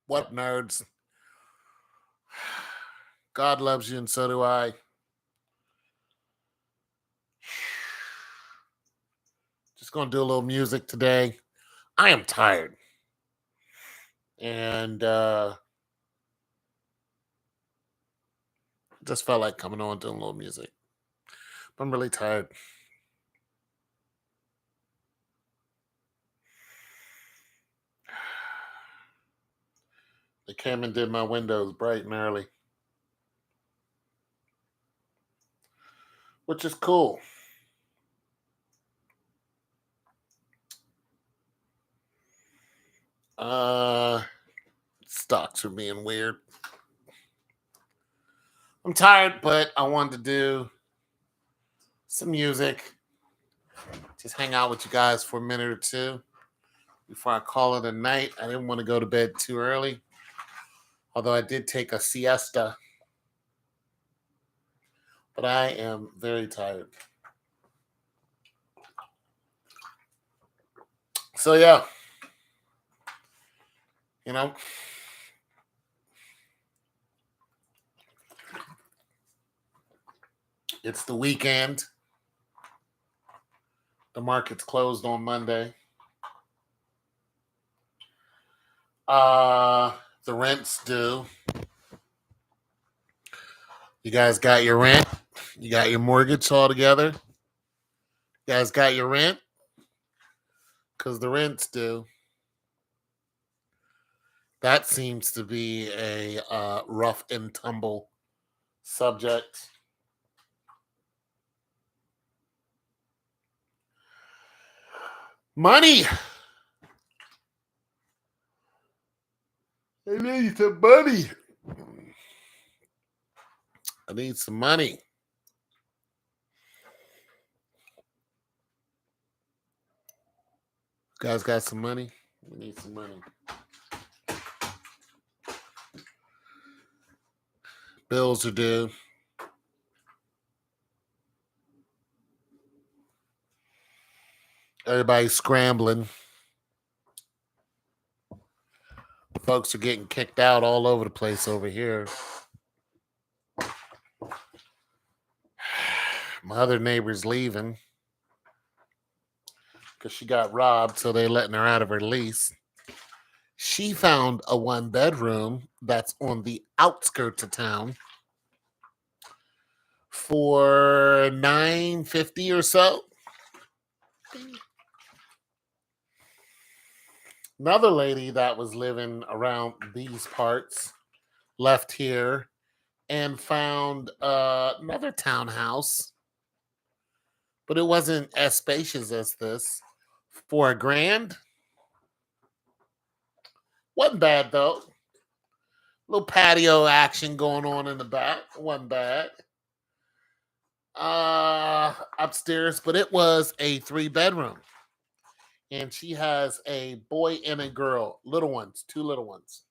What nerds? God loves you and so do I. Just gonna do a little music today. I am tired. And just felt like coming on doing a little music. I'm really tired. They came and did my windows bright and early. Which is cool. Stocks are being weird. I'm tired, but I wanted to do some music. Just hang out with you guys for a minute or two before I call it a night. I didn't want to go to bed too early. Although I did take a siesta. But I am very tired. So yeah. You know, it's the weekend. The market's closed on Monday. The rent's due. You guys got your rent? You got your mortgage all together? You guys got your rent? Because the rent's due. That seems to be a rough and tumble subject. Money! I need some money. I need some money. You guys got some money? We need some money. Bills are due. Everybody's scrambling. Folks are getting kicked out all over the place over here. My other neighbor's leaving because she got robbed, so they're letting her out of her lease. She found a 1-bedroom that's on the outskirts of town for $950 or so. Another lady that was living around these parts left here and found another townhouse, but it wasn't as spacious as this, for $1,000. Wasn't bad though. Little patio action going on in the back. Wasn't bad. Upstairs, but it was a 3-bedroom. And she has a boy and a girl, little ones, 2 little ones.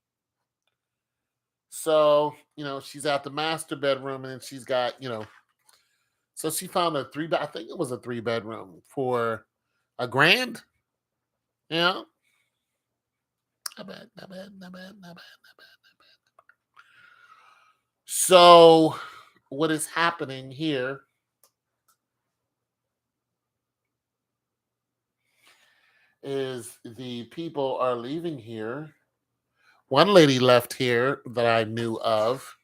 So, she's at the master bedroom and then she's got, so she found a I think it was a 3-bedroom for $1,000. Yeah. Not bad, not bad, not bad, not bad, not bad, not bad. So, what is happening here is the people are leaving here. One lady left here that I knew of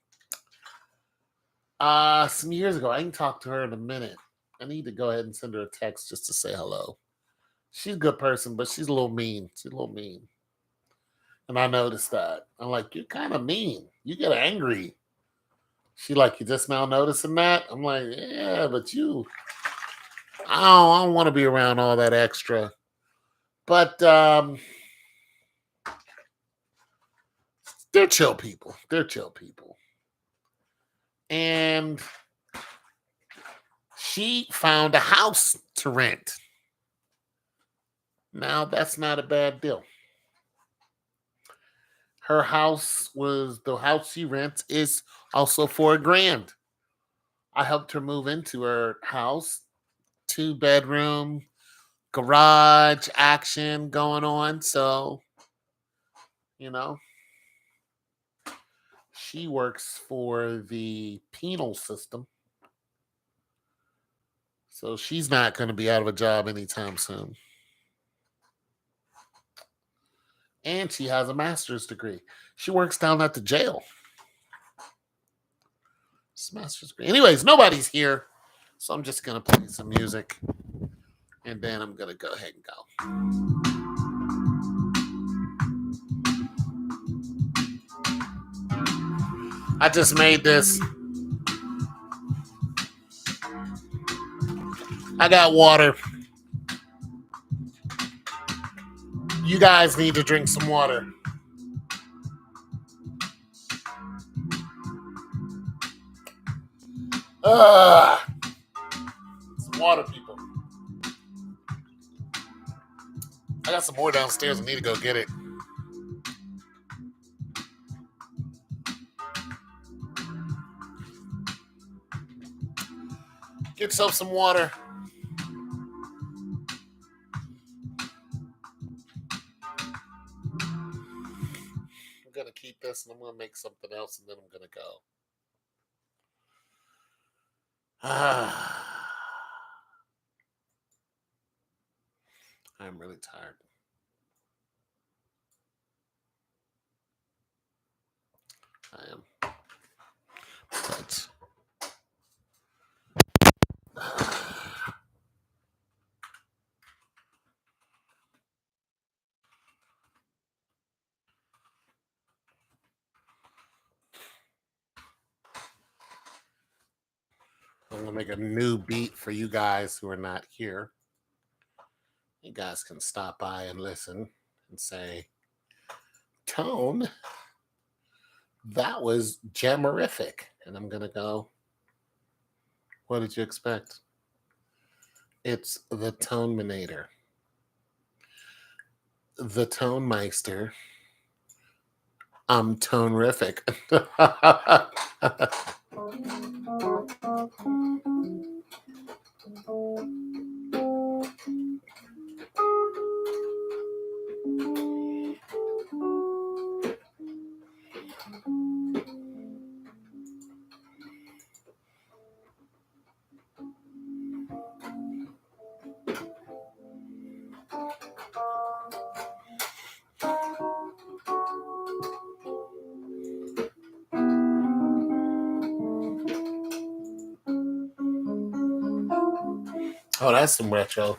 some years ago. I can talk to her in a minute. I need to go ahead and send her a text just to say hello. She's a good person, but she's a little mean. She's a little mean. And I noticed that. I'm like, you're kind of mean. You get angry. She like, you just now noticing that? I'm like, yeah, but I don't want to be around all that extra. But they're chill people. They're chill people. And she found a house to rent. Now, that's not a bad deal. The house she rents is also for $1,000. I helped her move into her house, 2-bedroom, garage action going on. So, you know, she works for the penal system. So she's not going to be out of a job anytime soon. And she has a master's degree. She works down at the jail. It's a master's degree. Anyways, nobody's here. So I'm just going to play some music. And then I'm going to go ahead and go. I just made this. I got water. You guys need to drink some water. Some water, people. I got some more downstairs. I need to go get it. Get yourself some water. I'm going to keep this and I'm going to make something else and then I'm going to go. I'm really tired. I am. But I'm going to make a new beat for you guys who are not here. You guys can stop by and listen and say, Tone, that was jammerific. And I'm going to go, what did you expect? It's the Tonemanator. The Tone Meister. I'm Tonerific. Oh, that's some retro.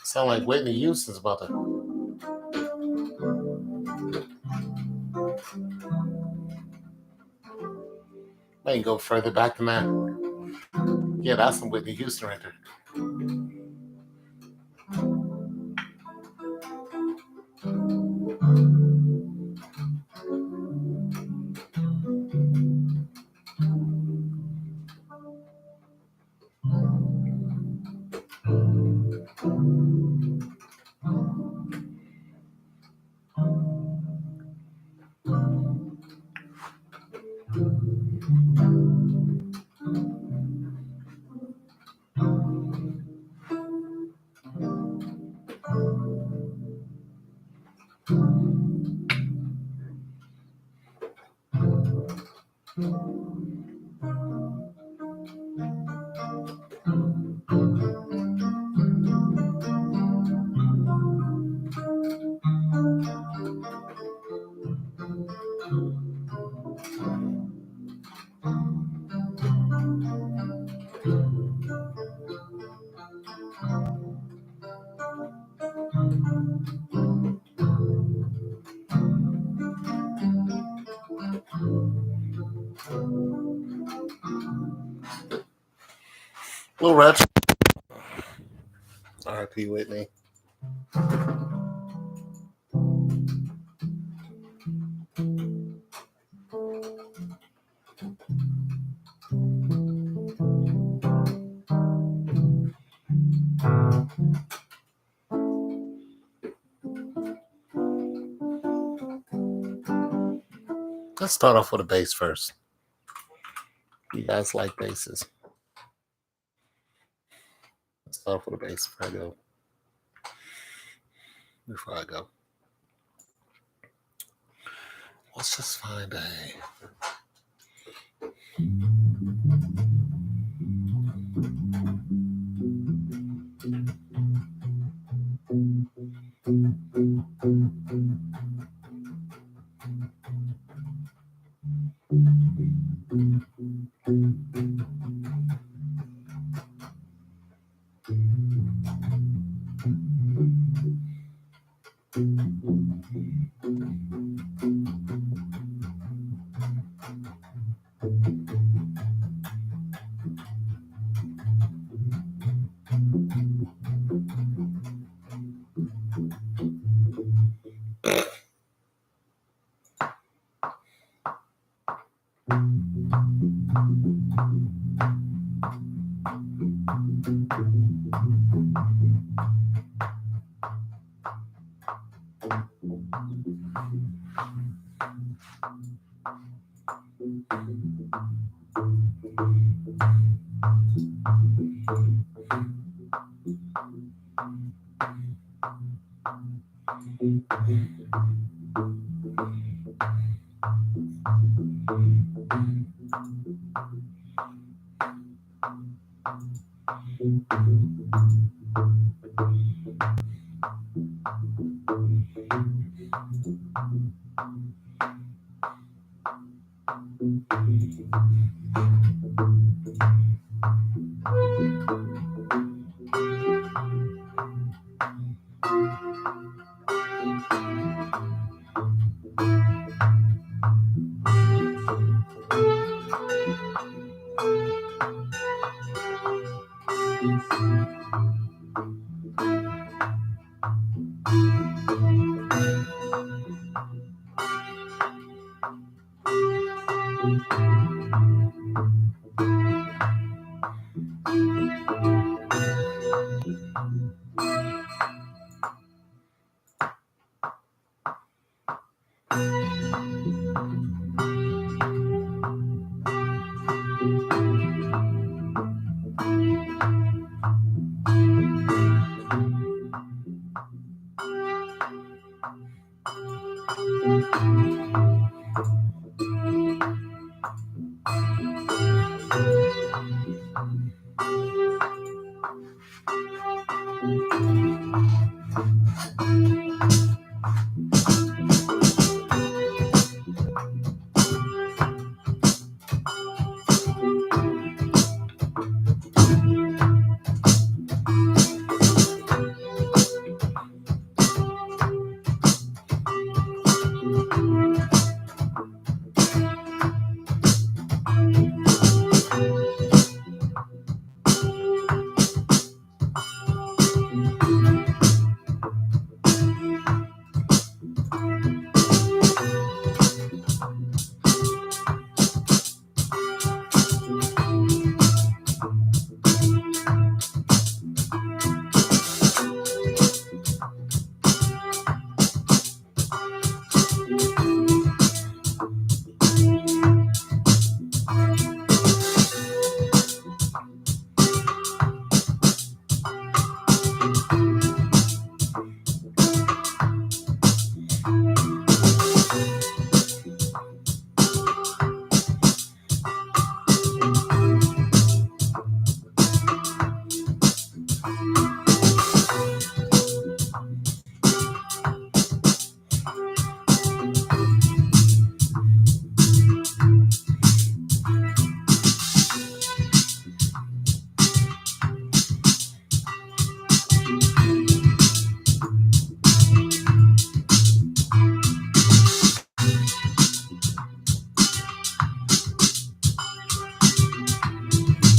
Sound like Whitney Houston's about to. I can go further back than that. Yeah, that's some Whitney Houston right there. Little retro. R.I.P. Whitney. Let's start off with a bass first. You guys like basses? Let's start off with a bass before I go. before I go. Let's just find a.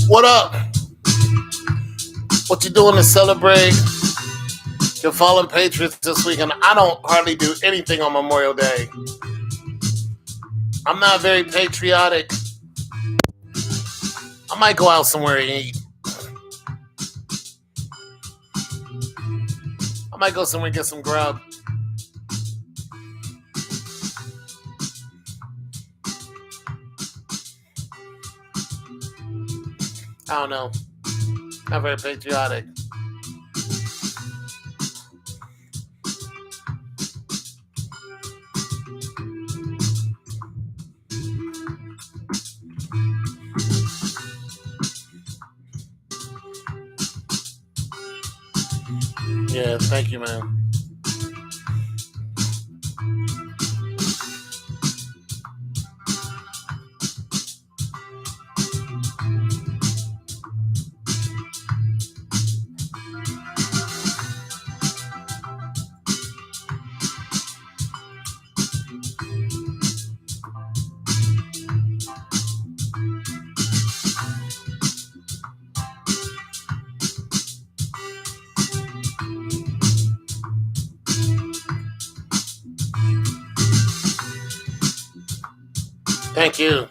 What up? What you doing to celebrate your fallen patriots this weekend? I don't hardly do anything on Memorial Day. I'm not very patriotic. I might go out somewhere and eat. I might go somewhere and get some grub. I don't know. Not very patriotic. Yeah, thank you, man. Thank you.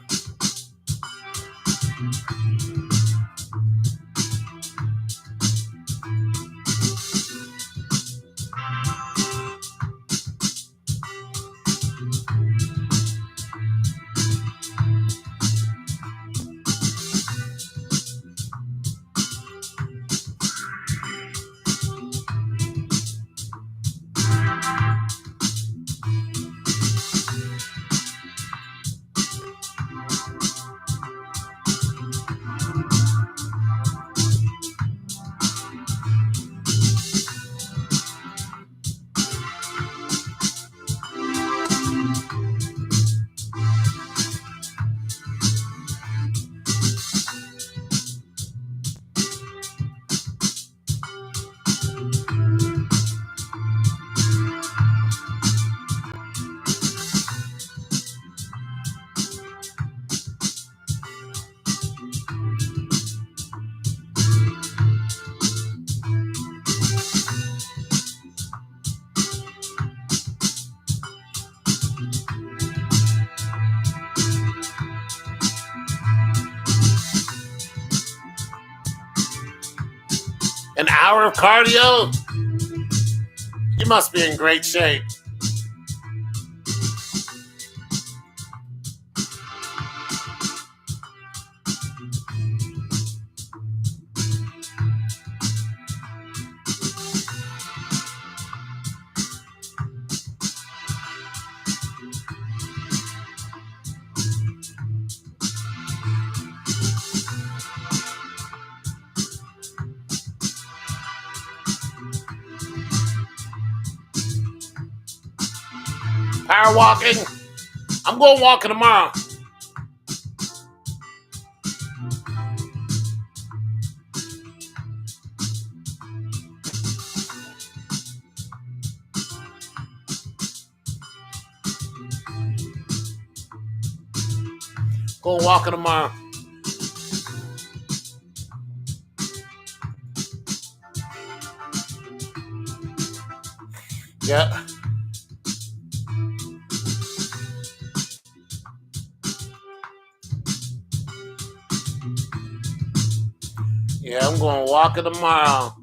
An hour of cardio? You must be in great shape. Power walking? I'm going walking tomorrow. Going walking tomorrow. Yeah. Yeah, I'm going walking tomorrow.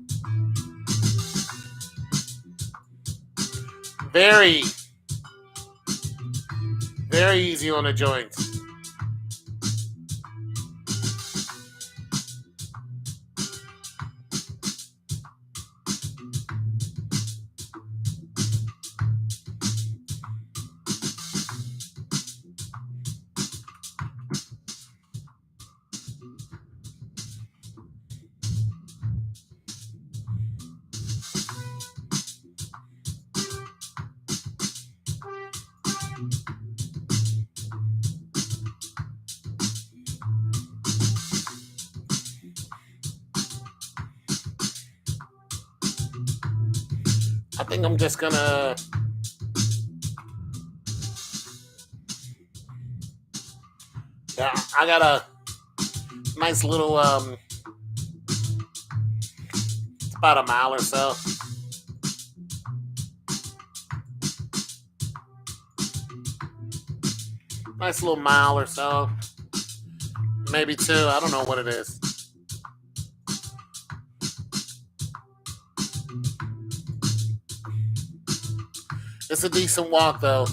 Very, very easy on the joints. I think I'm just gonna. Yeah, I got a nice little. It's about a mile or so. Nice little mile or so. Maybe two. I don't know what it is. It's a decent walk, though.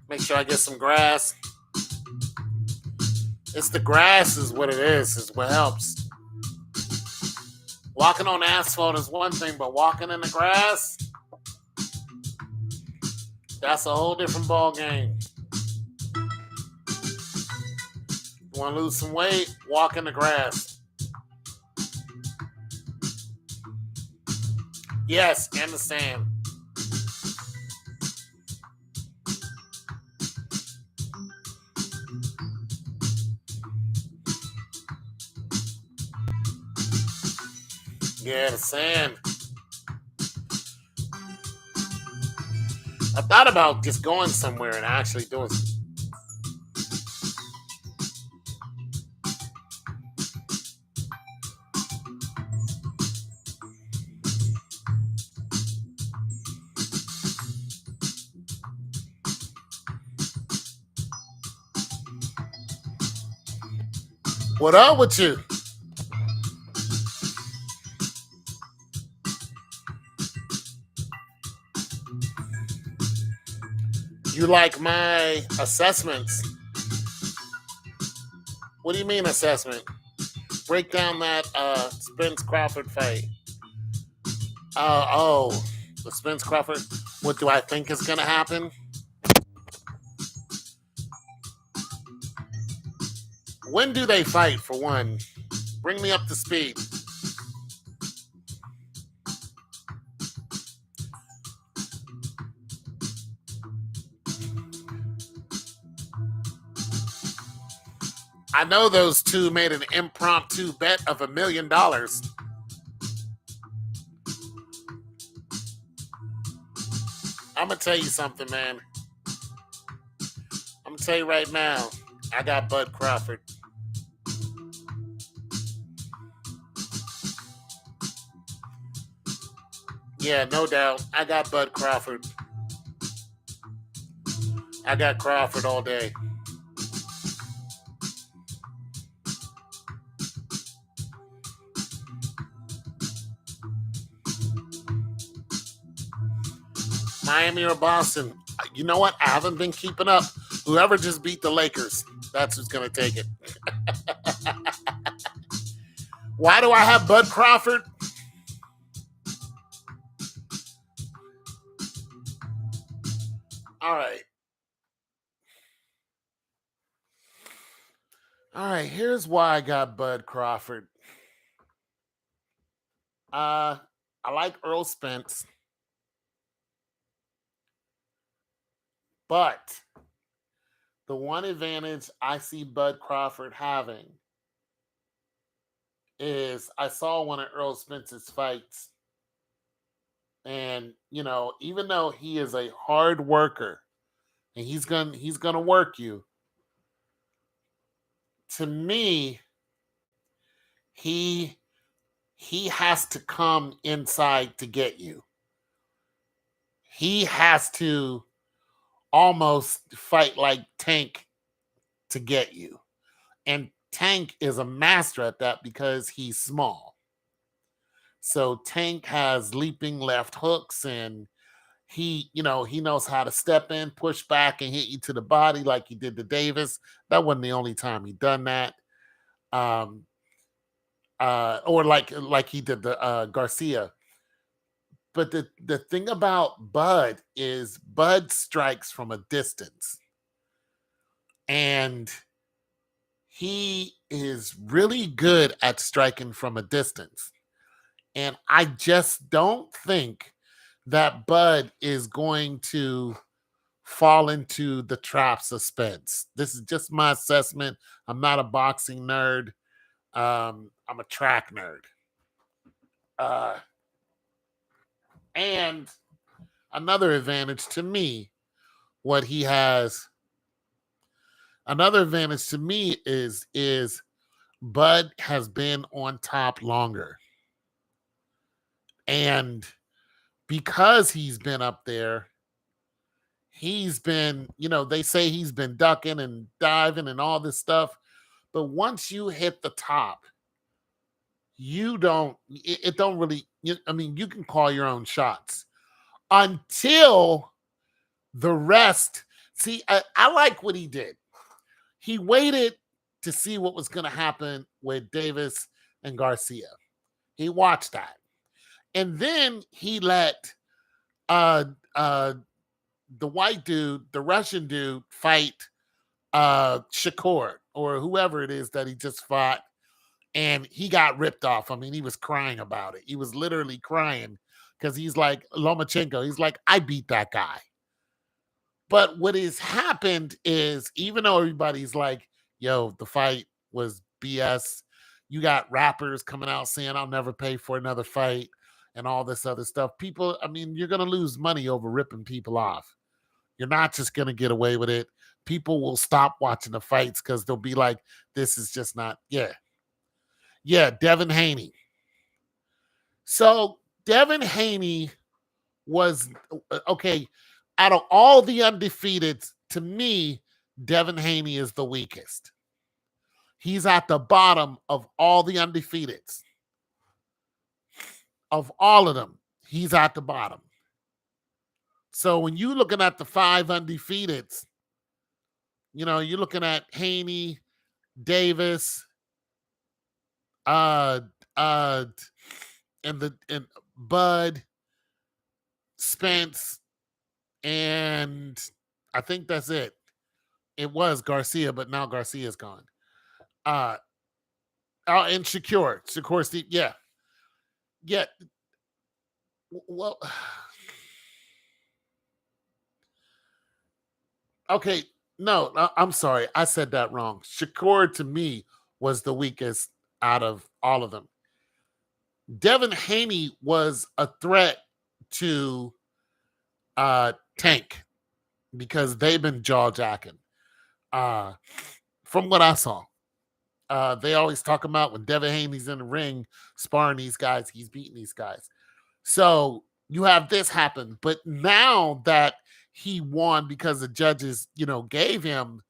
Make sure I get some grass. It's the grass is what it is what helps. Walking on asphalt is one thing, but walking in the grass, that's a whole different ball game. You want to lose some weight? Walk in the grass. Yes, and the sand. Yeah, the sand. I thought about just going somewhere and actually doing. What up with you? You like my assessments? What do you mean assessment? Break down that Spence Crawford fight. Oh, the Spence Crawford. What do I think is gonna happen? When do they fight? For one, bring me up to speed. I know those two made an impromptu bet of $1 million. I'm gonna tell you something, man. I'm gonna tell you right now. I got Bud Crawford. Yeah, no doubt. I got Bud Crawford. I got Crawford all day. Miami or Boston? You know what? I haven't been keeping up. Whoever just beat the Lakers, that's who's gonna take it. Why do I have Bud Crawford? All right. All right, here's why I got Bud Crawford. I like Earl Spence, but the one advantage I see Bud Crawford having is I saw one of Earl Spence's fights. And, even though he is a hard worker and he's gonna work you, to me, he he has to come inside to get you. He has to almost fight like Tank to get you. And Tank is a master at that because he's small. So Tank has leaping left hooks and he knows how to step in, push back, and hit you to the body like he did to Davis. That wasn't the only time he done that. Um, or like he did the Garcia. But the thing about Bud is Bud strikes from a distance. And he is really good at striking from a distance. And I just don't think that Bud is going to fall into the trap of Spence. This is just my assessment. I'm not a boxing nerd. I'm a track nerd. Uh, and another advantage to me, what he has, another advantage to me is Bud has been on top longer. And because he's been up there, he's been, they say he's been ducking and diving and all this stuff. But once you hit the top, it don't really, I mean, you can call your own shots until the rest. See, I like what he did. He waited to see what was going to happen with Davis and Garcia. He watched that. And then he let uh uh the white dude, the Russian dude, fight Shakur or whoever it is that he just fought, and he got ripped off. I mean, he was crying about it. He was literally crying because he's like Lomachenko. He's like, I beat that guy. But what has happened is, even though everybody's like, yo, the fight was BS, you got rappers coming out saying, I'll never pay for another fight and all this other stuff. People, I mean, you're going to lose money over ripping people off. You're not just going to get away with it. People will stop watching the fights because they'll be like, this is just not, yeah. Yeah, Devin Haney. So Devin Haney was, okay, out of all the undefeateds, to me, Devin Haney is the weakest. He's at the bottom of all the undefeateds. Of all of them, he's at the bottom. So when you're looking at the 5 undefeateds, you know, you're looking at Haney, Davis, and Bud, Spence, and I think that's it. It was Garcia, but now Garcia's gone. And Shakur Steve, yeah. Well, okay, no, I'm sorry, I said that wrong. Shakur to me was the weakest out of all of them. Devin Haney was a threat to Tank because they've been jaw jacking. From what I saw, they always talk about when Devin Haney's in the ring sparring these guys, he's beating these guys. So you have this happen, but now that he won because the judges, you know, gave him,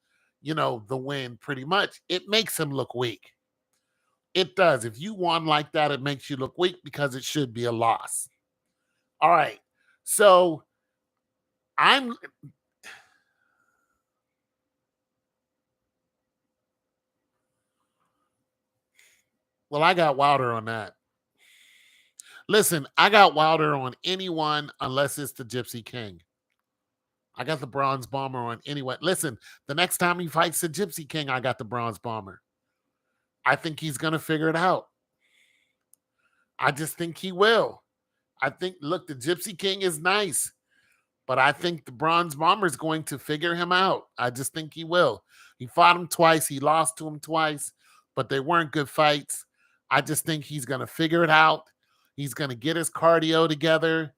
you know, the win pretty much, it makes him look weak. It does. If you won like that, it makes you look weak because it should be a loss. All right. So I got Wilder on that. Listen, I got Wilder on anyone unless it's the Gypsy King. I got the Bronze Bomber on anyone. Listen, the next time he fights the Gypsy King, I got the Bronze Bomber. I think he's going to figure it out. I just think he will. I think, look, the Gypsy King is nice, but I think the Bronze Bomber is going to figure him out. I just think he will. He fought him twice. He lost to him twice, but they weren't good fights. I just think he's going to figure it out. He's going to get his cardio together.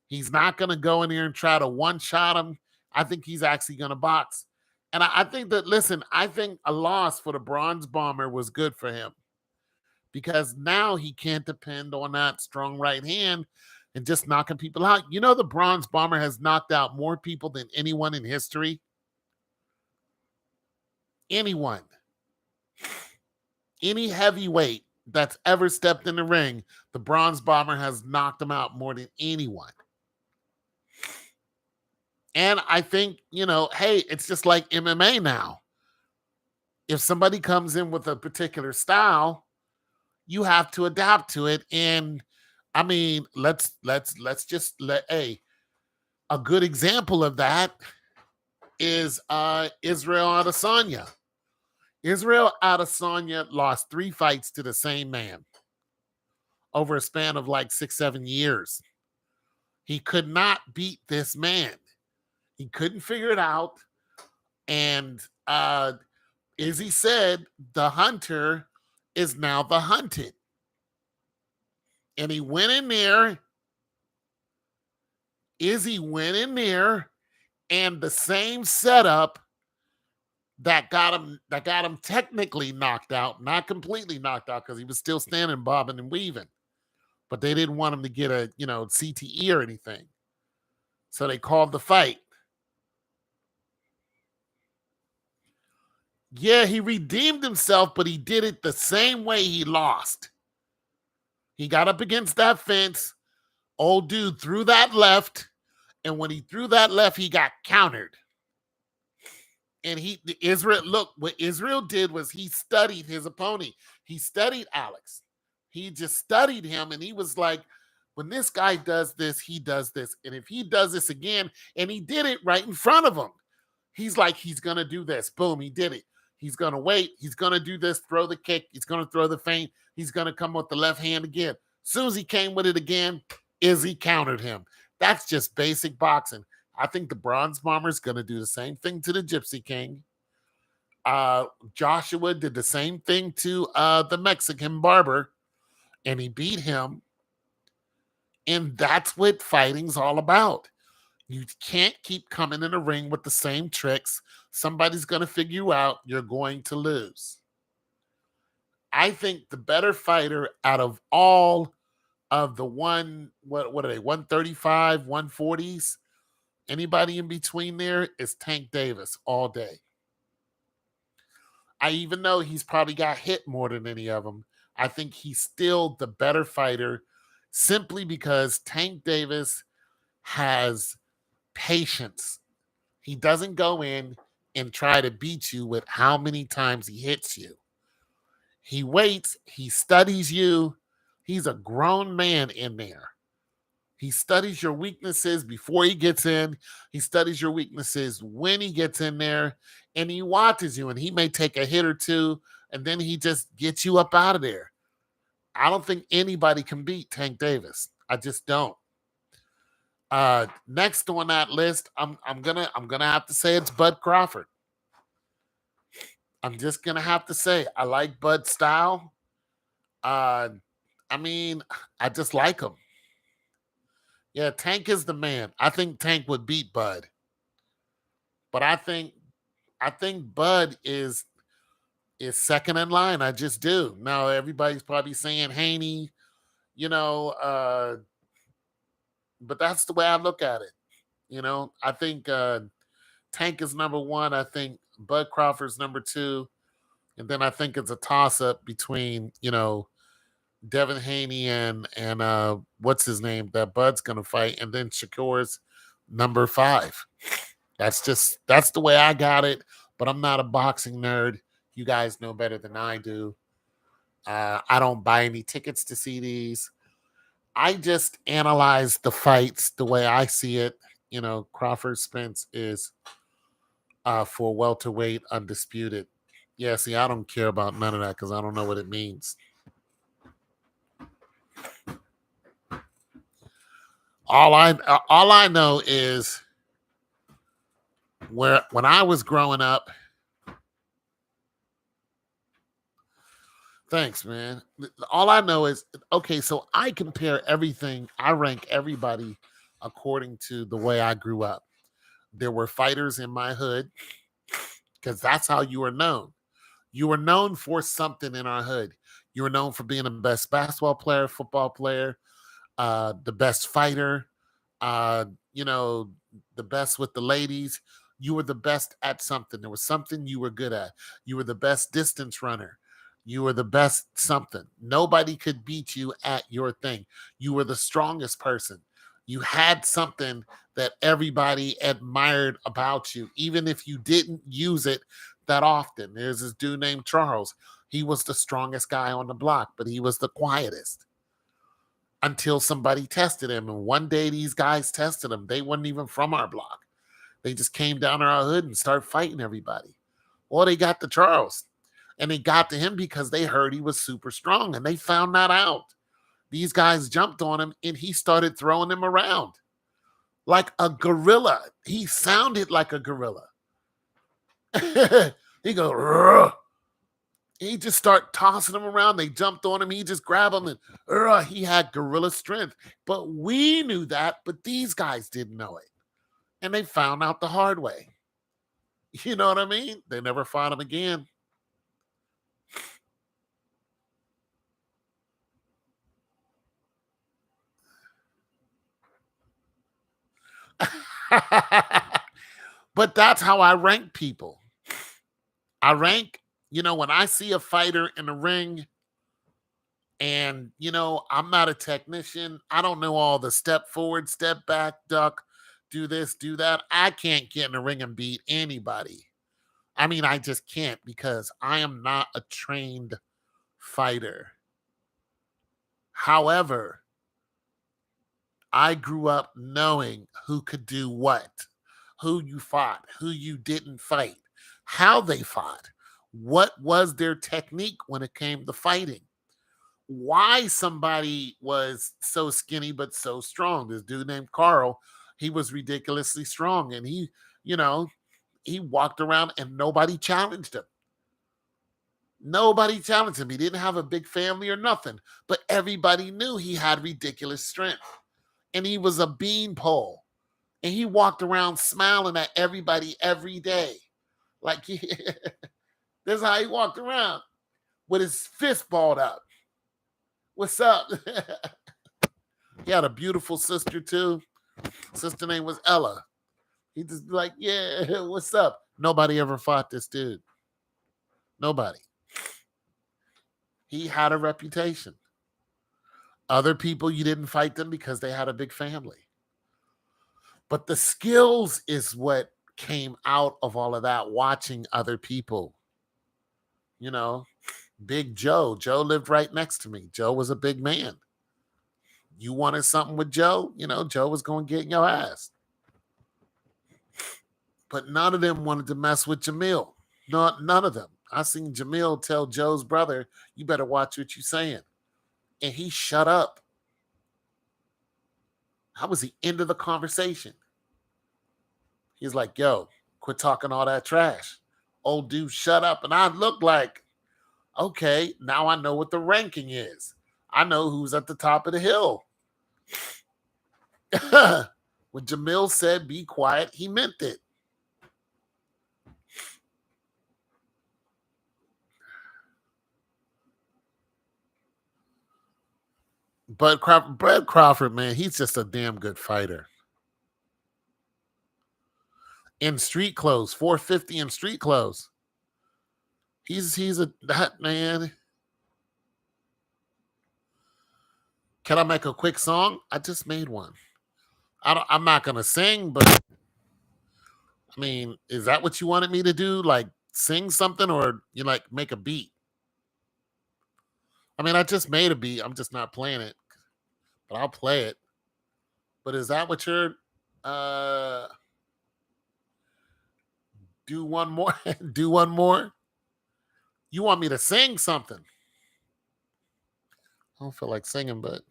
He's not going to go in here and try to one-shot him. I think he's actually going to box. And I think that, listen, I think a loss for the Bronze Bomber was good for him because now he can't depend on that strong right hand and just knocking people out. You know, the Bronze Bomber has knocked out more people than anyone in history. Anyone. Any heavyweight that's ever stepped in the ring, the Bronze Bomber has knocked him out more than anyone. And I think, you know, hey, it's just like MMA now. If somebody comes in with a particular style, you have to adapt to it. And I mean, let's just a good example of that is Israel Adesanya. Israel Adesanya lost 3 fights to the same man over a span of like 6-7 years. He could not beat this man. He couldn't figure it out. And Izzy said, the hunter is now the hunted. And he went in there. Izzy went in there, and the same setup that got him technically knocked out, not completely knocked out because he was still standing, bobbing and weaving. But they didn't want him to get a, CTE or anything. So they called the fight. Yeah, he redeemed himself, but he did it the same way he lost. He got up against that fence. Old dude threw that left. And when he threw that left, he got countered. And what Israel did was he studied his opponent. He studied Alex. He just studied him. And he was like, when this guy does this, he does this. And if he does this again, and he did it right in front of him, he's like, he's going to do this. Boom, he did it. He's going to wait. He's going to do this, throw the kick. He's going to throw the feint. He's going to come with the left hand again. As soon as he came with it again, Izzy countered him. That's just basic boxing. I think the Bronze Bomber is going to do the same thing to the Gypsy King. Joshua did the same thing to the Mexican Barber, and he beat him. And that's what fighting's all about. You can't keep coming in the ring with the same tricks. Somebody's going to figure you out. You're going to lose. I think the better fighter out of all of the what are they, 135, 140s, anybody in between there is Tank Davis all day. I even know he's probably got hit more than any of them. I think he's still the better fighter simply because Tank Davis has patience. He doesn't go in and try to beat you with how many times he hits you. He waits, he studies you. He's a grown man in there. He studies your weaknesses before he gets in. He studies your weaknesses when he gets in there, and he watches you, and he may take a hit or two, and then he just gets you up out of there. I don't think anybody can beat Tank Davis. I just don't. Next on that list, I'm gonna have to say it's Bud Crawford. I'm just gonna have to say I like Bud's style. I mean, I just like him. Yeah, Tank is the man. I think Tank would beat Bud, but I think Bud is second in line. I just do. Now everybody's probably saying Haney, you know, but that's the way I look at it. I think Tank is number one. I think Bud Crawford's number two. And then I think it's a toss up between, Devin Haney and what's his name that Bud's gonna fight, and then Shakur's number five. That's the way I got it. But I'm not a boxing nerd. You guys know better than I do. I don't buy any tickets to see these. I just analyze the fights the way I see it. Crawford Spence is for welterweight undisputed. Yeah, see, I don't care about none of that because I don't know what it means. All I know is when I was growing up. Thanks, man. All I know is okay. So I compare everything. I rank everybody according to the way I grew up. There were fighters in my hood because that's how you were known. You were known for something in our hood. You were known for being the best basketball player, football player, the best fighter, uh, you know, the best with the ladies. You were the best at something. There was something you were good at. You were the best distance runner. You were the best something. Nobody could beat you at your thing. You were the strongest person. You had something that everybody admired about you, even if you didn't use it that often. There's this dude named Charles. He was the strongest guy on the block, but he was the quietest until somebody tested him. And one day these guys tested him. They weren't even from our block. They just came down to our hood and started fighting everybody. Well, they got to Charles. And they got to him because they heard he was super strong. And they found that out. These guys jumped on him and he started throwing them around like a gorilla. He sounded like a gorilla. He go, "Rrr." He just start tossing them around. They jumped on him. He just grabbed them and he had gorilla strength. But we knew that, but these guys didn't know it. And they found out the hard way. You know what I mean? They never fought him again. But that's how I rank people. I rank, when I see a fighter in the ring and, I'm not a technician, I don't know all the step forward, step back, duck, do this, do that. I can't get in the ring and beat anybody. I mean, I just can't because I am not a trained fighter. However, I grew up knowing who could do what, who you fought, who you didn't fight, how they fought, what was their technique when it came to fighting, why somebody was so skinny but so strong. This dude named Carl, he was ridiculously strong, and you know, he walked around and nobody challenged him. Nobody challenged him. He didn't have a big family or nothing, but everybody knew he had ridiculous strength. And he was a beanpole. And he walked around smiling at everybody every day. Like, that's how he walked around with his fist balled up. What's up? He had a beautiful sister, too. Sister name was Ella. He just like, yeah, what's up? Nobody ever fought this dude. Nobody. He had a reputation. Other people, you didn't fight them because they had a big family. But the skills is what came out of all of that, watching other people. You know, Big Joe. Joe lived right next to me. Joe was a big man. You wanted something with Joe, Joe was going to get in your ass. But none of them wanted to mess with Jamil. None of them. I seen Jamil tell Joe's brother, you better watch what you're saying. And he shut up. That was the end of the conversation. He's like, yo, quit talking all that trash. Old dude, shut up. And I looked like, okay, now I know what the ranking is. I know who's at the top of the hill. When Jamil said be quiet, he meant it. But Brad Crawford, man, he's just a damn good fighter. In street clothes, 450 in street clothes. He's that man. Can I make a quick song? I just made one. I'm not gonna sing, but I mean, is that what you wanted me to do? Like sing something, or you like make a beat? I mean, I just made a beat. I'm just not playing it, but I'll play it. But is that what you're? Do one more. Do one more. You want me to sing something? I don't feel like singing, but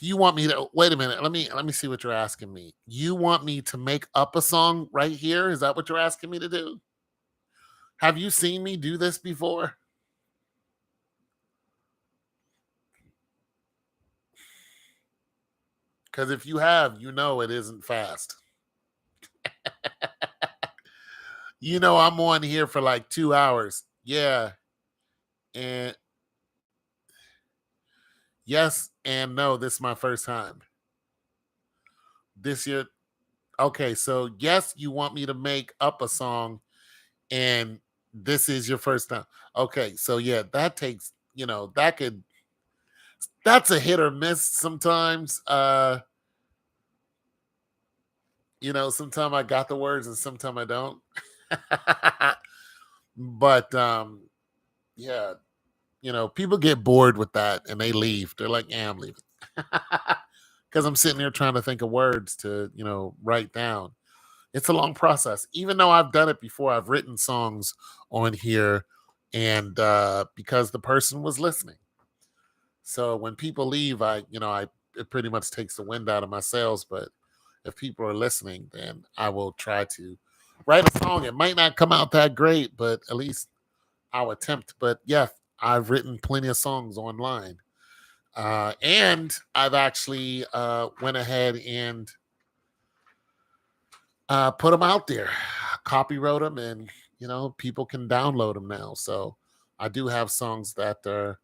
you want me to wait a minute. Let me see what you're asking me. You want me to make up a song right here? Is that what you're asking me to do? Have you seen me do this before? Because if you have, you know it isn't fast. You know I'm on here for like 2 hours. Yeah. And yes and no, this is my first time. This year. Okay, so yes, you want me to make up a song, and this is your first time. Okay, so yeah, that takes, that's a hit or miss sometimes. Sometimes I got the words and sometimes I don't. But yeah, people get bored with that and they leave. They're like, yeah, I'm leaving. Because I'm sitting here trying to think of words to, write down. It's a long process. Even though I've done it before, I've written songs on here, and because the person was listening. So when people leave, it pretty much takes the wind out of my sails. But if people are listening, then I will try to write a song. It might not come out that great, but at least I'll attempt. But yeah, I've written plenty of songs online. And I've actually went ahead and put them out there, copyright them, and people can download them now. So I do have songs that are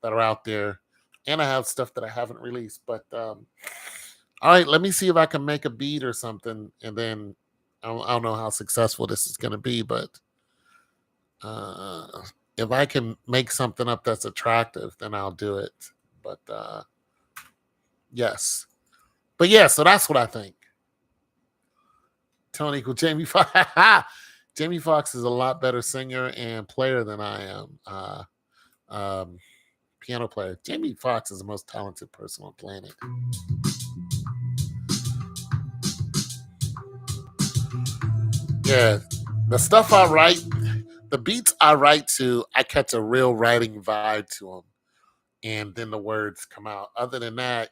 out there, and I have stuff that I haven't released. But all right, let me see if I can make a beat or something, and then I don't know how successful this is going to be, but if I can make something up that's attractive, then I'll do it. But yes, but yeah, so that's what I think. Tony equal Jamie Foxx. Jamie Foxx is a lot better singer and player than I am. Piano player. Jamie Foxx is the most talented person on the planet. Yeah, the stuff I write, The beats I write to, I catch a real writing vibe to them, and then the words come out. Other than that,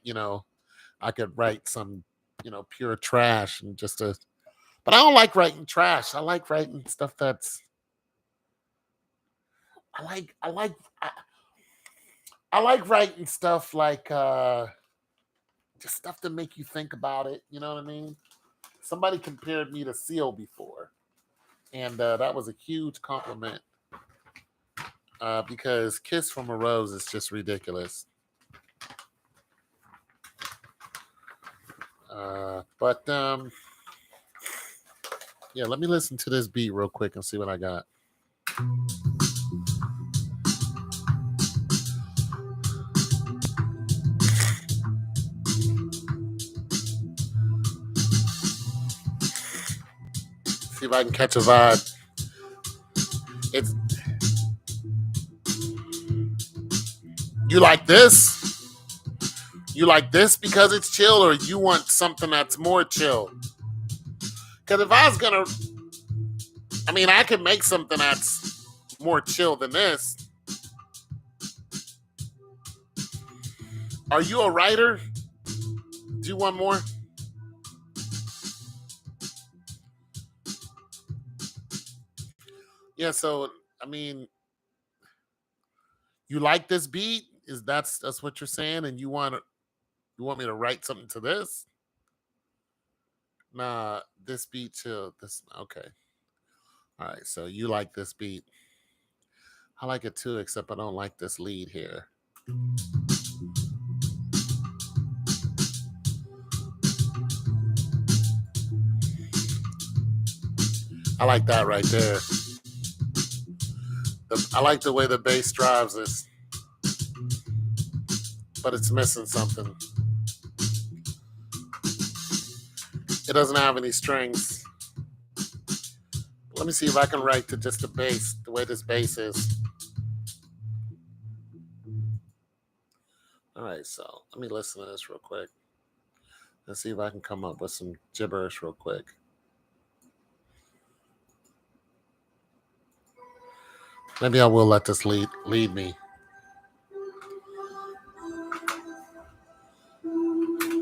I could write some, pure trash and just a. But I don't like writing trash. I like writing stuff that's. I like. I like. I like writing stuff like just stuff to make you think about it. You know what I mean? Somebody compared me to Seal before, and that was a huge compliment because "Kiss from a Rose" is just ridiculous. But yeah, let me listen to this beat real quick and see what I got. See if I can catch a vibe. It's you like this? You like this because it's chill, or you want something that's more chill? Because if I was gonna, I mean, I could make something that's more chill than this. Are you a writer? Do you want more? Yeah. So I mean, you like this beat? Is that's what you're saying? And you want me to write something to this? Nah, this beat chill. This okay. All right. So you like this beat? I like it too, except I don't like this lead here. I like that right there. I like the way the bass drives this, but it's missing something. It doesn't have any strings. Let me see if I can write to just the bass, the way this bass is. All right, so let me listen to this real quick. Let's see if I can come up with some gibberish real quick. Maybe I will let this lead me.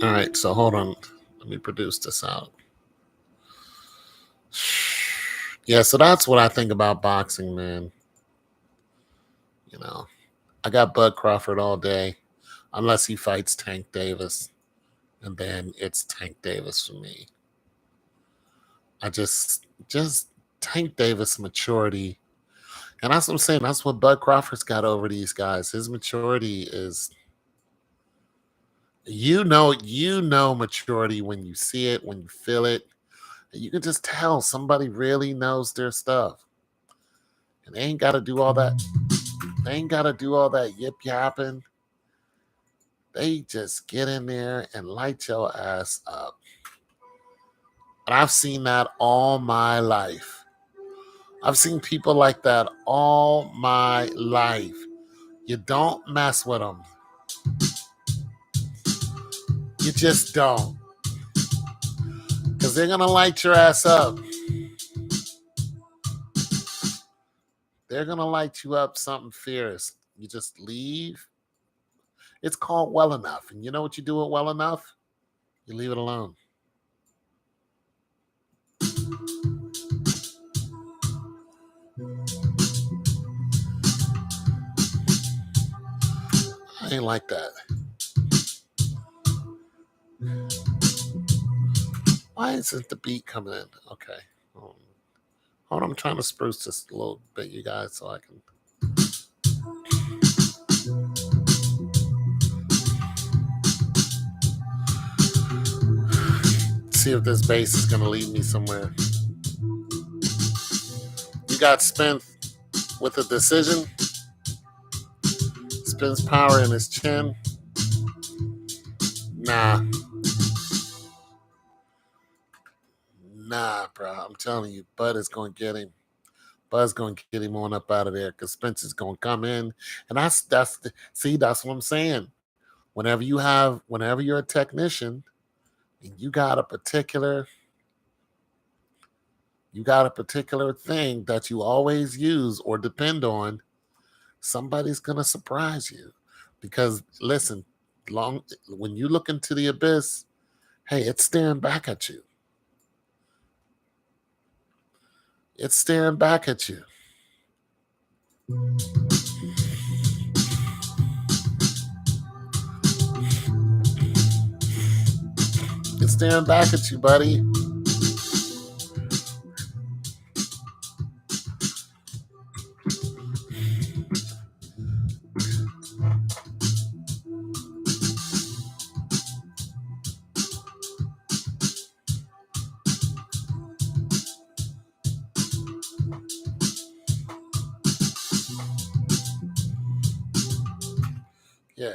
All right, so hold on. Let me produce this out. Yeah, so that's what I think about boxing, man. You know, I got Bud Crawford all day, unless he fights Tank Davis, and then it's Tank Davis for me. I just Tank Davis maturity, and that's what I'm saying. That's what Bud Crawford's got over these guys. His maturity is, maturity when you see it, when you feel it. You can just tell somebody really knows their stuff, and they ain't got to do all that. They ain't got to do all that yip yapping. They just get in there and light your ass up. And I've seen that all my life. I've seen people like that all my life. You don't mess with them. You just don't. Because they're going to light your ass up. They're going to light you up something fierce. You just leave. It's called well enough. And you know what you do with well enough? You leave it alone. I ain't like that. Why isn't the beat coming in? Okay. Hold on, I'm trying to spruce this a little bit, you guys, so I can. See if this bass is going to lead me somewhere. You got Spence with a decision. Spence power in his chin. Nah, bro. I'm telling you, Bud is going to get him. Bud's going to get him on up out of there because Spence is going to come in, and that's what I'm saying. Whenever you're a technician, and you got a particular You got a particular thing that you always use or depend on, somebody's gonna surprise you. Because listen, long when you look into the abyss, hey, it's staring back at you. It's staring back at you. It's staring back at you, buddy. Yeah.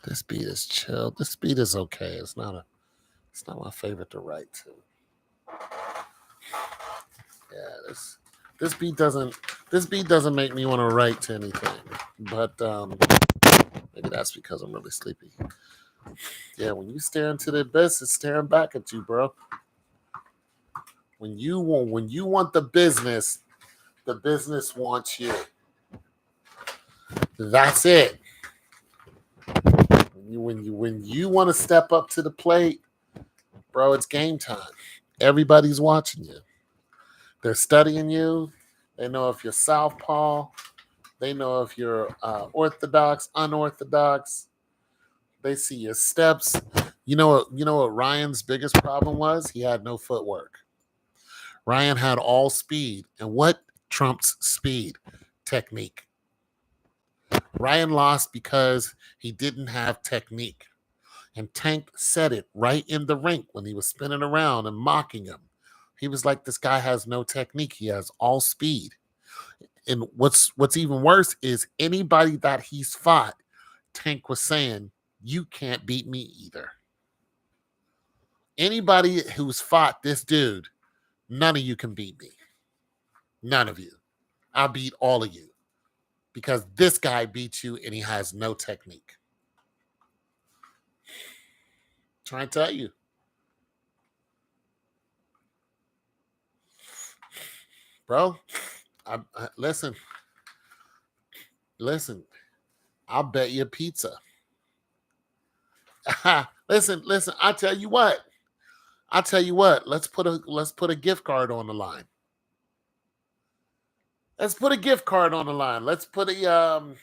This beat is chill. This beat is okay. It's not my favorite to write to. Yeah, this beat doesn't make me want to write to anything. But maybe that's because I'm really sleepy. Yeah, when you stare into the abyss, it's staring back at you, bro. When you want the business wants you. That's it. When you want to step up to the plate, bro, it's game time. Everybody's watching you. They're studying you. They know if you're southpaw. They know if you're orthodox, unorthodox. They see your steps. You know what Ryan's biggest problem was? He had no footwork. Ryan had all speed. And what trumps speed? Technique. Ryan lost because he didn't have technique. And Tank said it right in the rink when he was spinning around and mocking him. He was like, "This guy has no technique. He has all speed." And what's even worse is anybody that he's fought, Tank was saying, "You can't beat me either." Anybody who's fought this dude, none of you can beat me. None of you. I'll beat all of you because this guy beats you and he has no technique. Trying to tell you, bro. Listen, listen. I'll bet you pizza. listen. I tell you what. I tell you what. Let's put a gift card on the line. Let's put a gift card on the line. Let's put a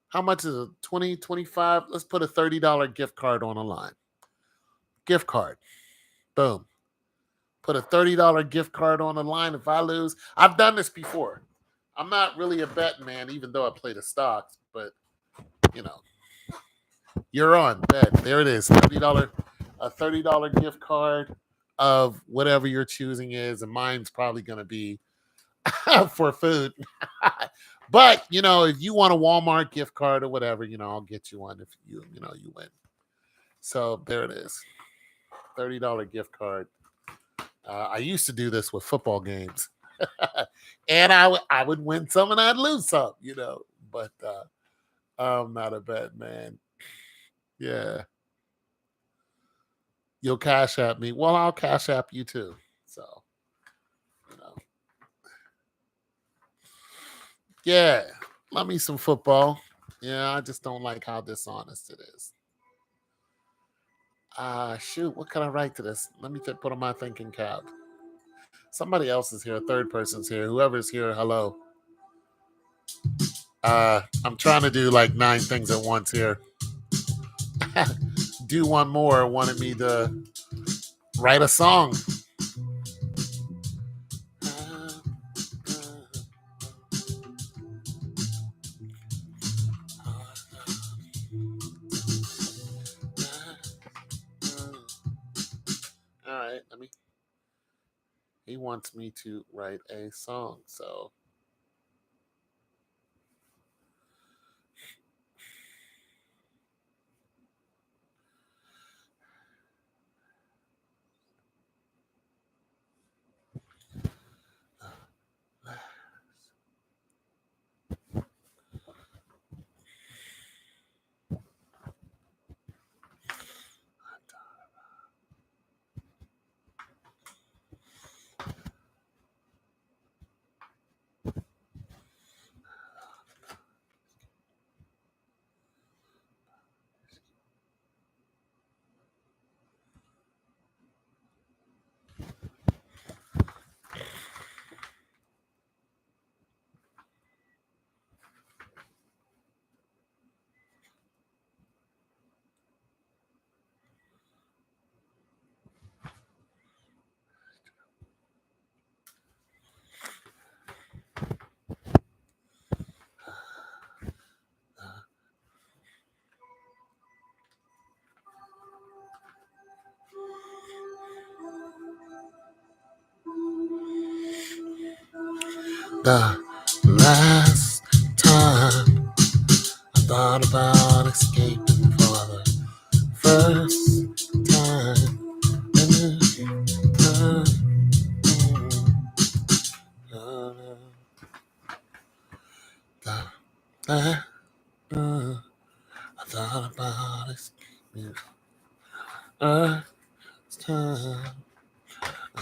how much is it? 20, 25? Let's put a $30 gift card on the line. Gift card. Boom. Put a $30 gift card on the line. If I lose, I've done this before. I'm not really a betting man, even though I play the stocks, but you know, you're on bet. There it is. $30 gift card of whatever you're choosing is, and mine's probably gonna be for food. But if you want a Walmart gift card or whatever, I'll get you one if you win. So there it is. $30 gift card. I used to do this with football games. And I would win some and I'd lose some, But I'm not a bet man. Yeah. You'll cash app me. Well, I'll cash app you too. So, you know. Yeah. Love me some football. Yeah, I just don't like how dishonest it is. Shoot, what can I write to this? Let me put on my thinking cap. Somebody else is here. A third person's here. Whoever's here, hello. I'm trying to do like 9 things at once here. Do one more. Wanted me to write a song. All right, let me. He wants me to write a song, so The last time I thought about escaping for the first time. I thought about escaping first time. A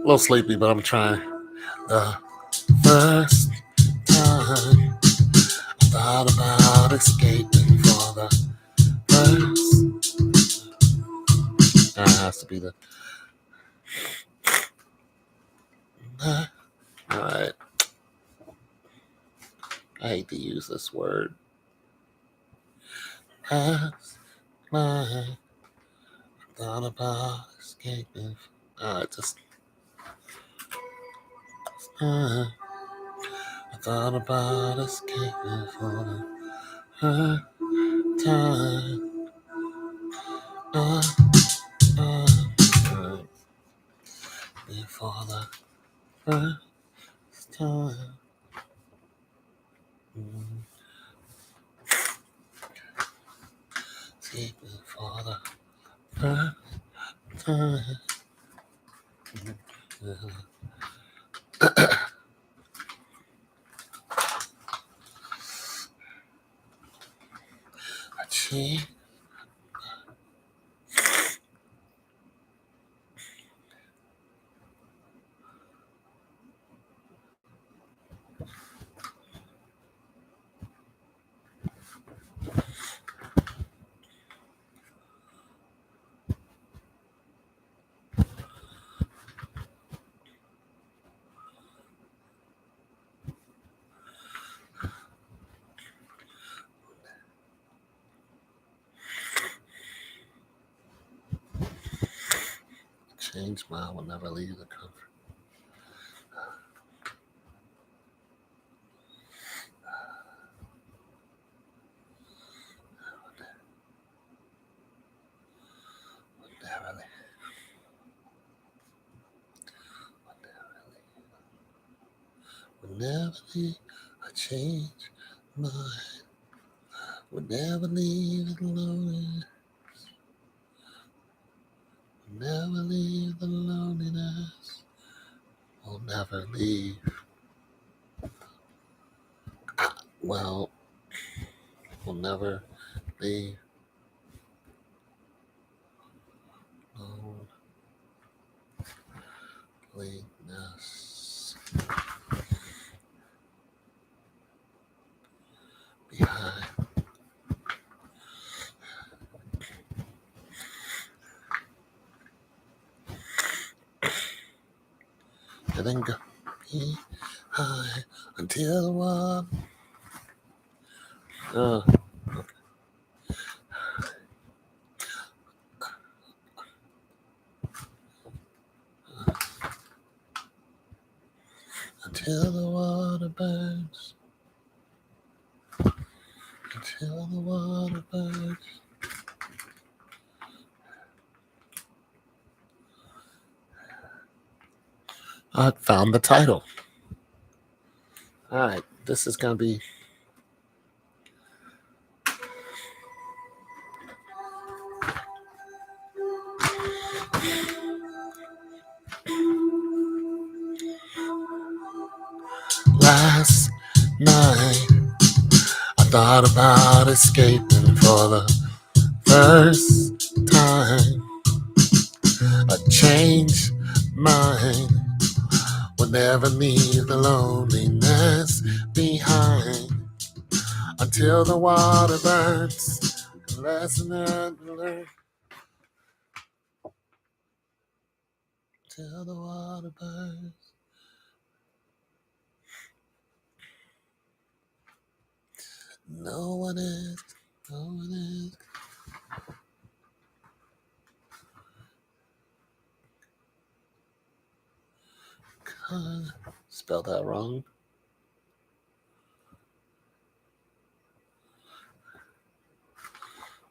little sleepy, but I'm trying. The first time I thought about escaping for the first. That has to be the. All right. I hate to use this word. Last night I thought about escaping. All right, just. I thought about escaping for the first time. Before the first time. Sleeping for the first time. I change. Change mine will never leave the comfort. Will never leave. I change mine. Will never leave it alone. Will never leave the loneliness. Will never leave. Well, will never leave. Loneliness behind. And then go behind until the one. Okay. Until the water burns. Until the water burns. I found the title. All right, this is going to be. Last night, I thought about escaping for the first time. I changed mine. Will never leave the loneliness behind until the water burns. Lesson learned. until the water burns. No one is. Spelled that wrong.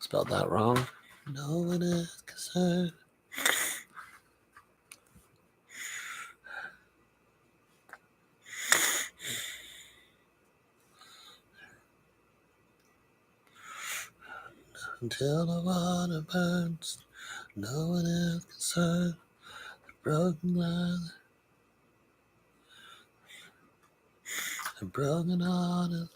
Spelled that wrong. No one is concerned. Until the water burns, no one is concerned. The broken glass, the broken hearted,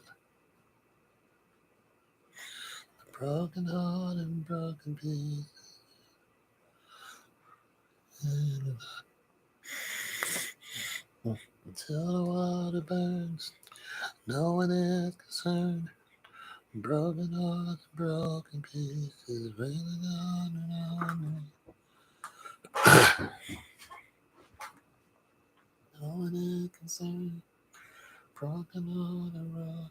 the broken heart and broken pieces. Until the water burns, no one is concerned. Broken hearts, broken pieces, raining on and on. No one is concerned. Broken heart and broken.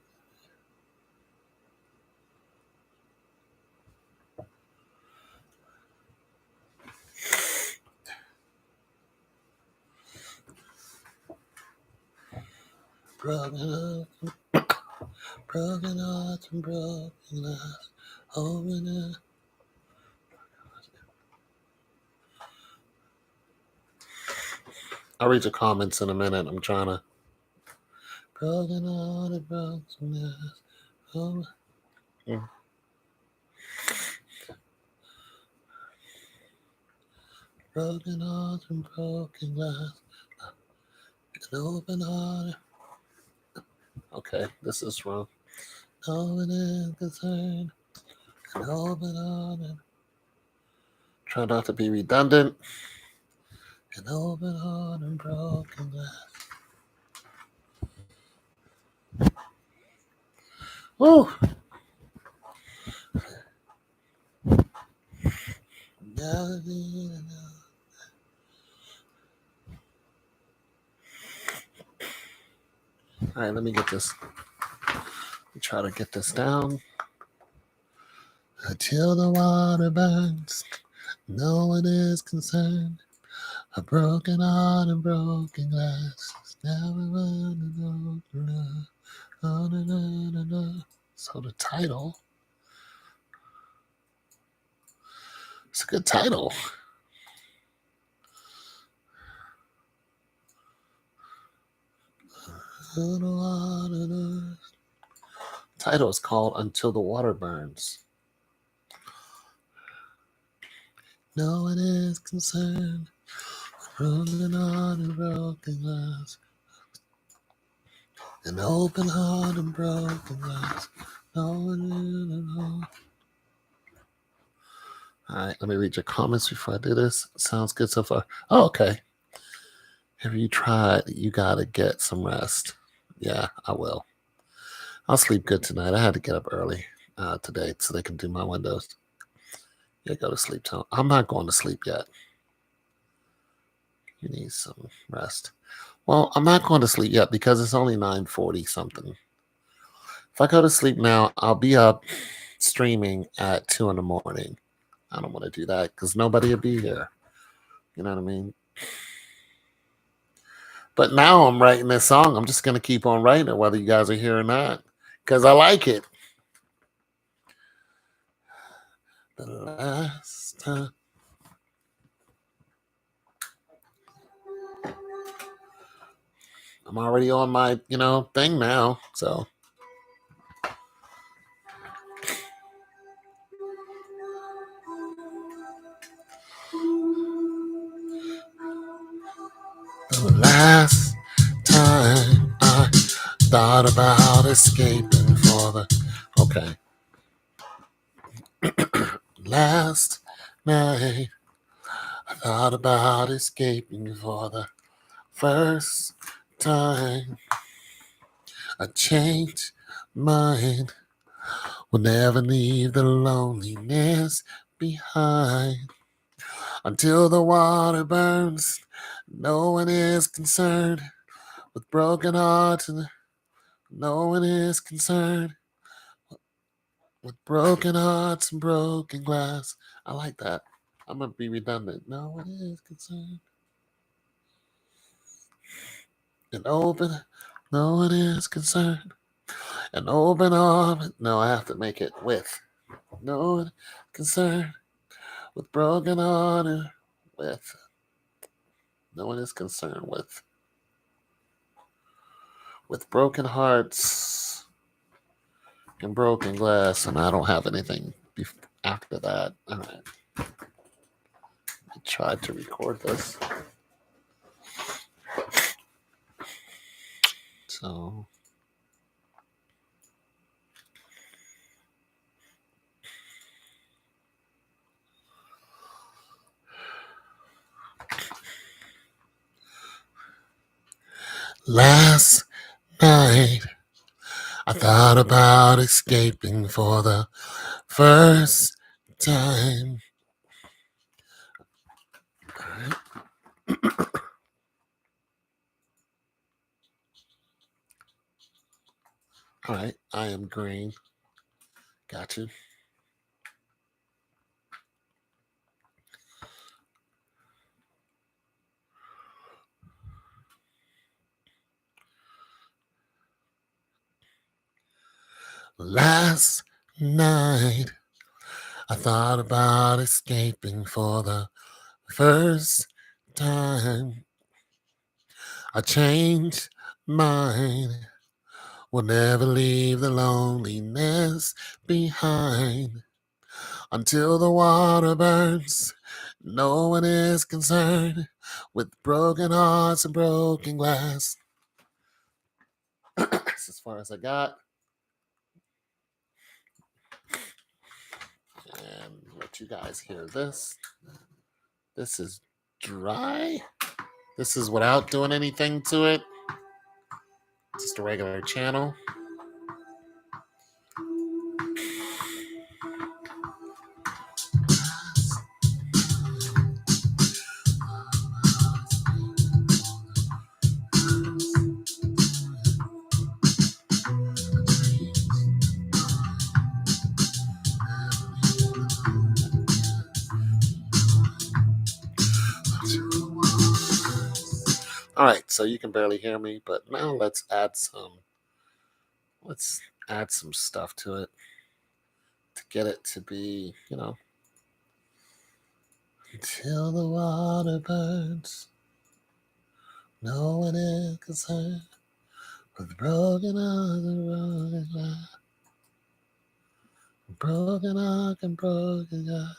Broken hearts and broken lives. Open it. I'll read your comments in a minute. I'm trying to. Broken heart and broken lives. Oh. Yeah. Broken hearts and broken lives. An open heart. Okay, this is wrong. No one is concerned. An open heart. Try not to be redundant. An open heart and broken glass. Woo! All right, let me get this. Try to get this down. Until the water burns, no one is concerned. A broken heart and broken glass. So the title. It's a good title. Title is called Until the Water Burns. No one is concerned. Broken heart and broken glass. An open heart and broken glass. No one is. All right, let me read your comments before I do this. Sounds good so far. Oh, okay. Have you tried? You got to get some rest. Yeah, I will. I'll sleep good tonight. I had to get up early today so they can do my windows. Yeah, go to sleep, Tom. I'm not going to sleep yet. You need some rest. Well, I'm not going to sleep yet because it's only 9:40 something. If I go to sleep now, I'll be up streaming at 2 in the morning. I don't want to do that because nobody will be here. You know what I mean? But now I'm writing this song. I'm just going to keep on writing it, whether you guys are here or not, because I like it. The last time. I'm already on my, thing now. So. The last time I thought about escaping for the. Okay. Last night I thought about escaping for the first time. I changed mind. Will never leave the loneliness behind. Until the water burns, no one is concerned. With broken hearts, and no one is concerned. With broken hearts and broken glass. I like that. I'm going to be redundant. No one is concerned. And open, no one is concerned. An open arm. No, I have to make it with. No one concerned. With broken heart and with. No one is concerned with broken hearts and broken glass. And I don't have anything after that. All right. I tried to record this. So. Last night, I thought about escaping for the first time. All right, I am green. Got you. Last night, I thought about escaping for the first time. I changed mine. Will never leave the loneliness behind. Until the water burns, no one is concerned. With broken hearts and broken glass. That's as far as I got. And let you guys hear this. This is dry. This is without doing anything to it. Just a regular channel. All right, so you can barely hear me, but now let's add some stuff to it to get it to be, until the water burns, no one is concerned. With broken heart and broken glass, broken heart and broken glass,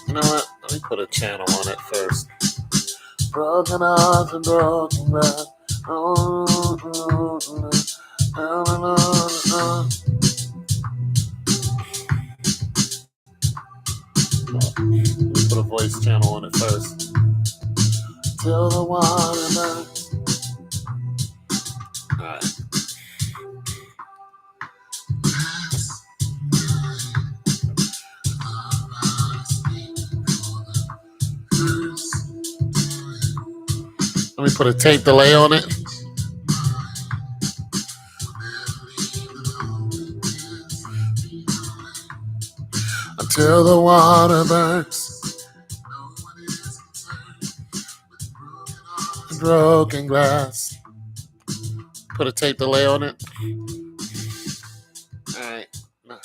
You know what? Let me put a channel on it first. Broken hearts and broken glass. Let me put a voice channel on it first. Till the water burns. Alright. Let me put a tape delay on it. Until the water burns. Broken glass. Put a tape delay on it. Alright. Nah.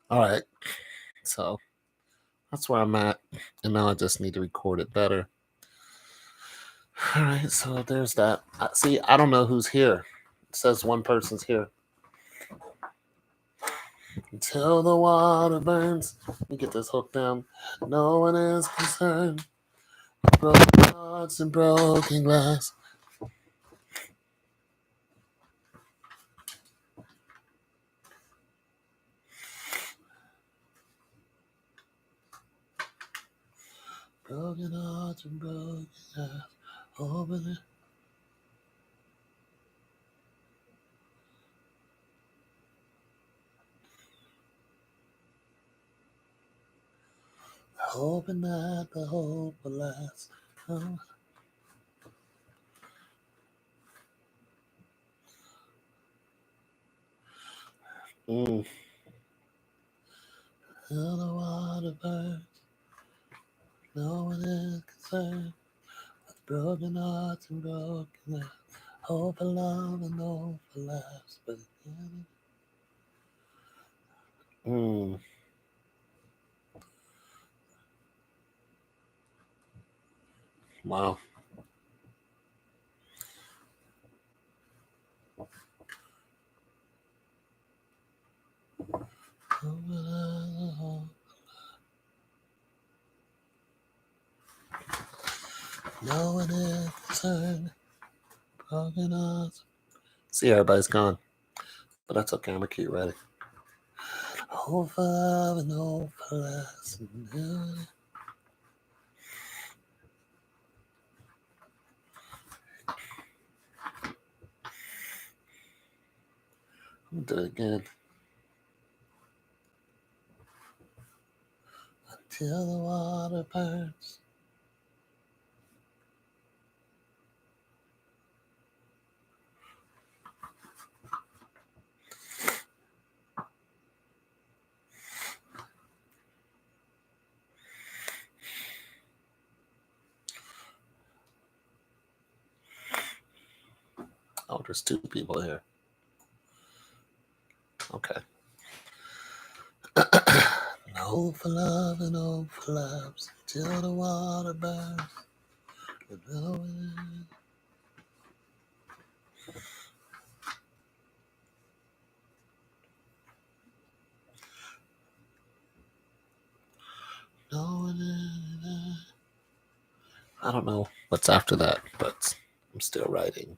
All right. So that's where I'm at. And now I just need to record it better. All right. So there's that. See, I don't know who's here. It says one person's here. Until the water burns. Let me get this hook down. No one is concerned. Broken hearts and broken glass. Broken hearts and broken glass. Open it. Hoping that the hope will last. Oh. Till the water burns. No one is concerned with broken hearts and broken glass. Hope for love and hope for laughs. But Wow. No one is concerned. Broken hearts. See, everybody's gone. But that's okay. I'm going to keep ready. Hope for love and hope for laughs. I'm going to do it again. Until the water burns. Oh, there's two people here. Okay. No for love and no for laughs till the water burns. I don't know what's after that, but I'm still writing.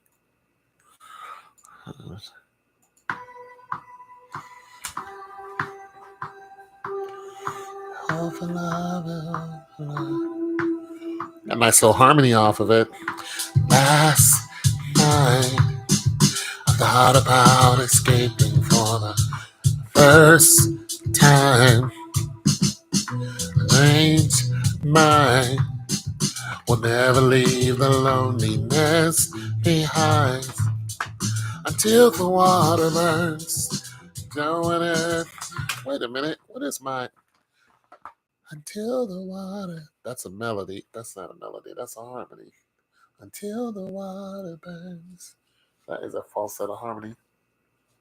All for love, all for love. Got a nice little harmony off of it. Last night, I thought about escaping for the first time. Strange mind will never leave the loneliness behind until the water burns. Doing it. Wait a minute. What is my? Until the water. That's a melody. That's not a melody. That's a harmony. Until the water burns. That is a falsetto harmony.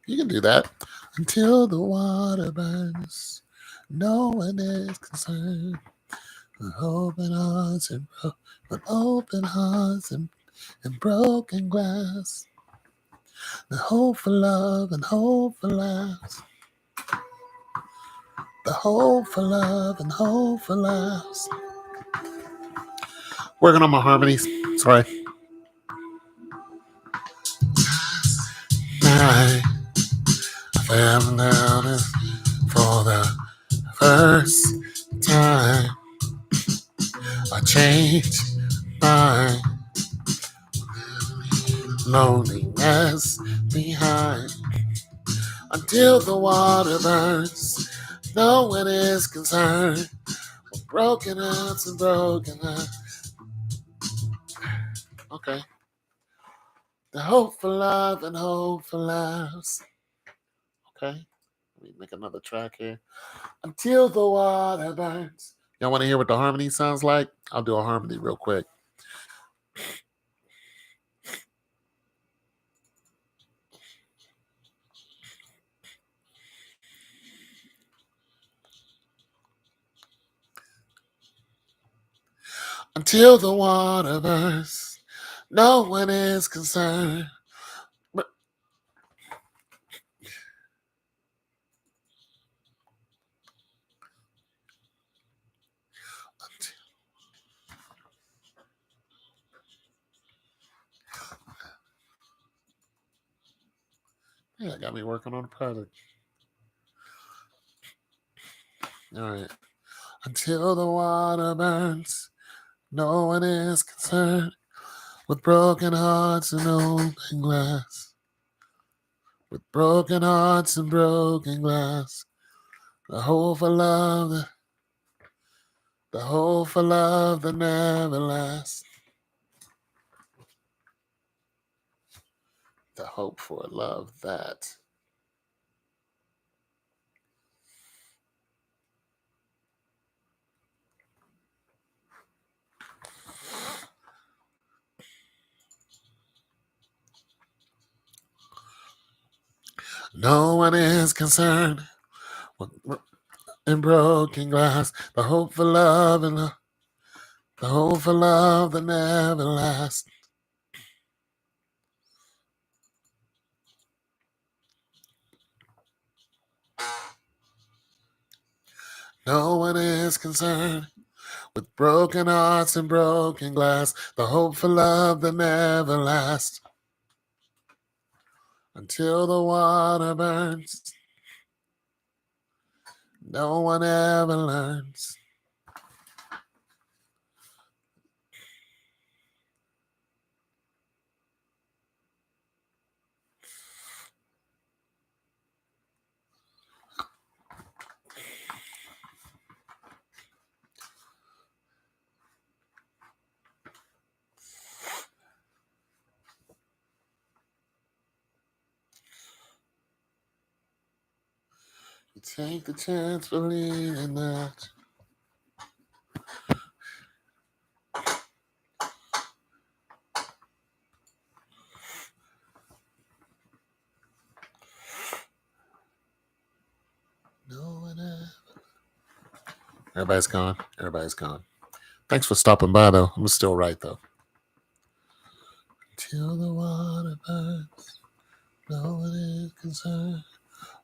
You can do that. Until the water burns. No one is concerned. With open hearts and broken glass. The hope for love and hope for laughs. The hope for love and hope for laughs. Working on my harmonies. Sorry. I found out for the first time. I changed my loneliness behind until the water burns. No one is concerned with Broken hearts and broken lives. Okay. The hope for love and hope for lives. Okay. Let me make another track here. Until the water burns. Y'all want to hear what the harmony sounds like? I'll do a harmony real quick. Until the water burns, no one is concerned. But yeah, got me working on a project. All right. Until the water burns, no one is concerned. With broken hearts and open glass. With broken hearts and broken glass. The hope for love, the hope for love that never lasts. The hope for love that. No one is concerned with in broken glass. The hope for love and the hope for love that never lasts. No one is concerned with broken hearts and broken glass. The hope for love that never lasts. Until the water burns, no one ever learns. You take the chance believing that. No one ever. Everybody's gone. Everybody's gone. Thanks for stopping by, though. I'm still right, though. Till the water burns, no one is concerned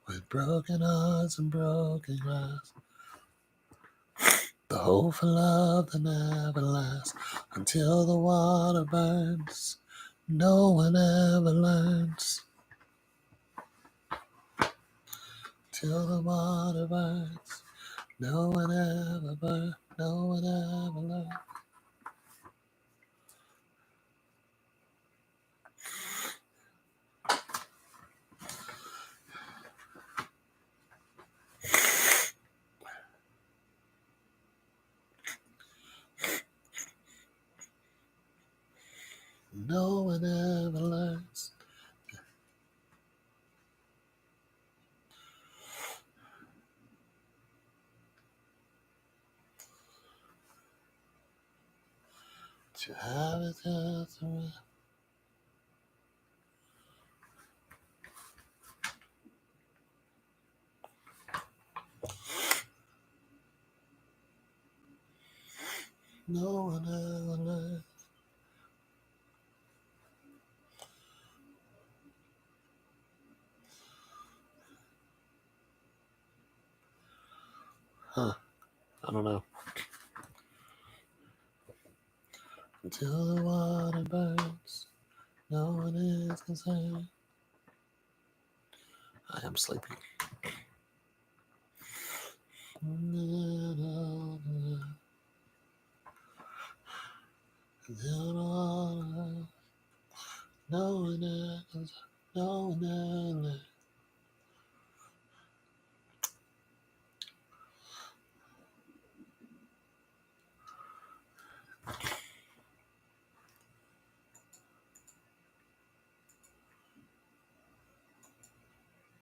with broken hearts and broken glass. The hope for love that never lasts. Until the water burns, no one ever learns. Till the water burns, no one ever burns, no one ever learns. No one ever learns. To have it just around. No one ever learns. Huh. I don't know. Until the water burns, no one is concerned. I am sleepy. No one else, no one else.